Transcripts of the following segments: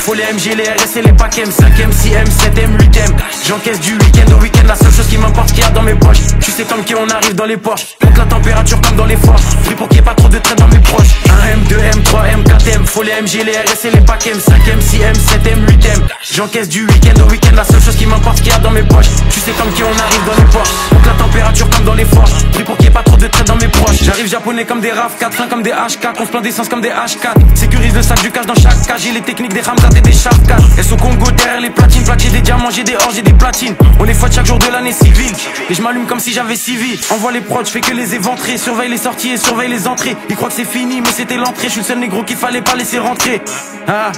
Faut les MG, les RS et les paquets 5M, 6M, 7M, 8M. J'encaisse du week-end au week-end. La seule chose qui m'importe, qu'il y a dans mes poches. Tu sais comme qui on arrive dans les Porsche. Monte la température comme dans les forges. Pris pour qu'il n'y ait pas trop de traite dans mes proches. 1M, 2M, 3M, 4M. Faut les MG, les RS et les paquets 5M, 6M, 7M, 8M. J'encaisse du week-end au week-end. La seule chose qui m'importe, qu'il y a dans mes poches. Tu sais comme qui on arrive dans les Porsche. Monte la température comme dans les forges. Pris pour qu'il n'y ait pas trop de traite dans mes proches. J'arrive japonais comme des RAV4, fin comme des H4. On se plaint d'essence comme des H4. Sécurise le sac du cash dans chaque cage. J'ai les techniques des Ramzat et des Shafkat. Elles sont Congo derrière les platines. J'ai des diamants, j'ai des or, j'ai des platines. On est fouette chaque jour de l'année civile. Et je m'allume comme si j'avais 6 vies. Envoie les prods, je fais que les éventrer. Surveille les sorties et surveille les entrées. Ils croient que c'est fini mais c'était l'entrée. Je suis le seul négro qu'il fallait pas laisser rentrer. Ah,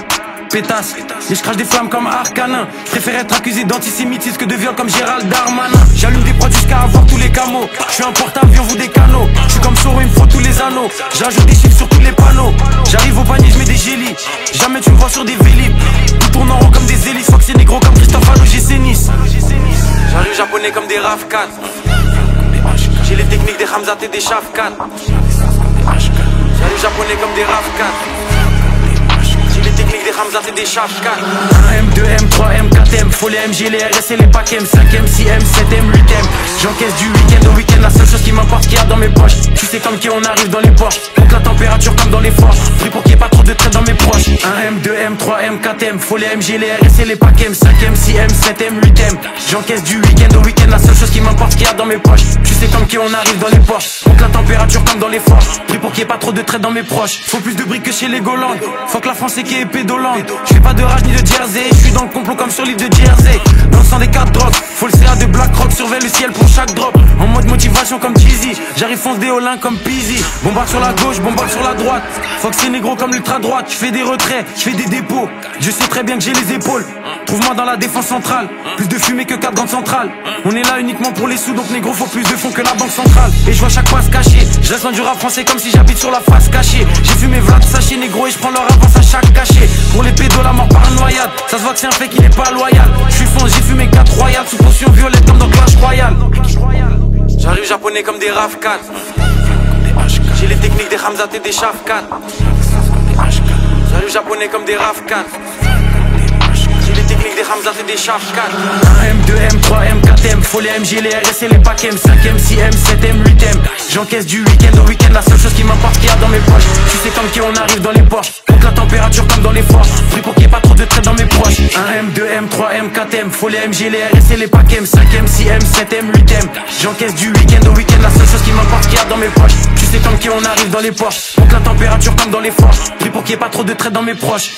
pétasse. Et je crache des flammes comme Arcanin. Je préfère être accusé d'antisémitisme que de viol comme Gérald Darmanin. J'allume des prods jusqu'à avoir tous les camos. Je suis un porte-avions, vous des canaux. Je suis comme Soro, il me faut tous les anneaux. J'ajoute des chiffres sur tous les panneaux. J'arrive au panier, je mets des gélis. Jamais tu me vois sur des vélib. Tout tourne en rond comme des hélices. Faut que c'est négro comme Christophe à l'OGC Nice. J'arrive japonais comme des RAV4. J'ai les techniques des Ramzat et des Shafkat. J'arrive japonais comme des RAV4. J'ai les techniques des Ramzat et des Shafkat. 1M, 2M, 3M, 4M. Faut les MG, les RS et les paquets 5M, 6M, 7M, 8M. J'encaisse du week-end au week-end. La seule chose qui m'importe, qu'il y a dans mes poches. Tu sais comme qui on arrive dans les Porsche. Monte la température comme dans les forges. Pris pour qu'il n'y ait pas trop de traite dans mes proches. 1M, 2M, 3M, 4M. Faut les MG, les RS et les paquets 5M, 6M, 7M, 8M. J'encaisse du week-end au week-end. La seule chose qui m'importe, qu'il y a dans mes poches. Tu sais comme qui on arrive dans les Porsche. Monte la température comme dans les forges. Pris pour qu'il n'y ait pas trop de traite dans mes proches. Faut plus de briques que chez les Golandes. Faut que la France est qui est pédolante. Je fais pas de rage ni de jersey. Je suis dans le complot comme sur l'île de Jersey. Dans le sang des 4 drogues. Faut le CA de Black Rock. Surveille le ciel pour chaque drop. En mode motivation comme Jeezy. J'arrive fonce des Olin comme Peasy. Bombarde sur la gauche, bombarde sur la droite. Faut que c'est négro comme l'ultra droite. Je fais des retraits, je fais des dépôts. Je sais très bien que j'ai les épaules. Trouve-moi dans la défense centrale. Plus de fumée que 4 grandes centrales. On est là uniquement pour les sous. Donc négro faut plus de fonds que la banque centrale. Et je vois chaque fois se cacher. Je reste loin du rap français comme si j'habite sur la face cachée. J'ai fumé Vlad sachet négro et je prends leur avance à chaque cachet. Pour les pédos la mort par noyade. Ça se voit que c'est un fait qu'il est pas loyal. Je suis fonce, j'ai fumé 4 royales. Sous potion violette comme dans Clash Royale. J'arrive japonais comme des RAV4. J'ai les techniques des Ramzat et des Shafkat. J'arrive japonais comme des RAV4. J'ai les techniques des Ramzat et des Shafkat. 1M, 2M, 3M, 4M. Faut les MG, les RS et les paquets 5M, 6M, 7M, 8M. J'encaisse du week-end au week-end. La seule chose qui m'importe, qu'il y a dans mes poches. Tu sais comme qui on arrive dans les Porsche. Monte la température comme dans les forges. Pris pour qu'il n'y ait pas trop de traite dans mes proches. 1M, 2M, 3M, 4M. Faut les MG, les RS et les paquets 5M, 6M, 7M, 8M. J'encaisse du week-end au week-end. La seule chose qui m'importe, qu'il y a dans mes poches. Tu sais comme qui on arrive dans les Porsche. Monte la température comme dans les forges. Pris pour qu'il n'y ait pas trop de traite dans mes proches.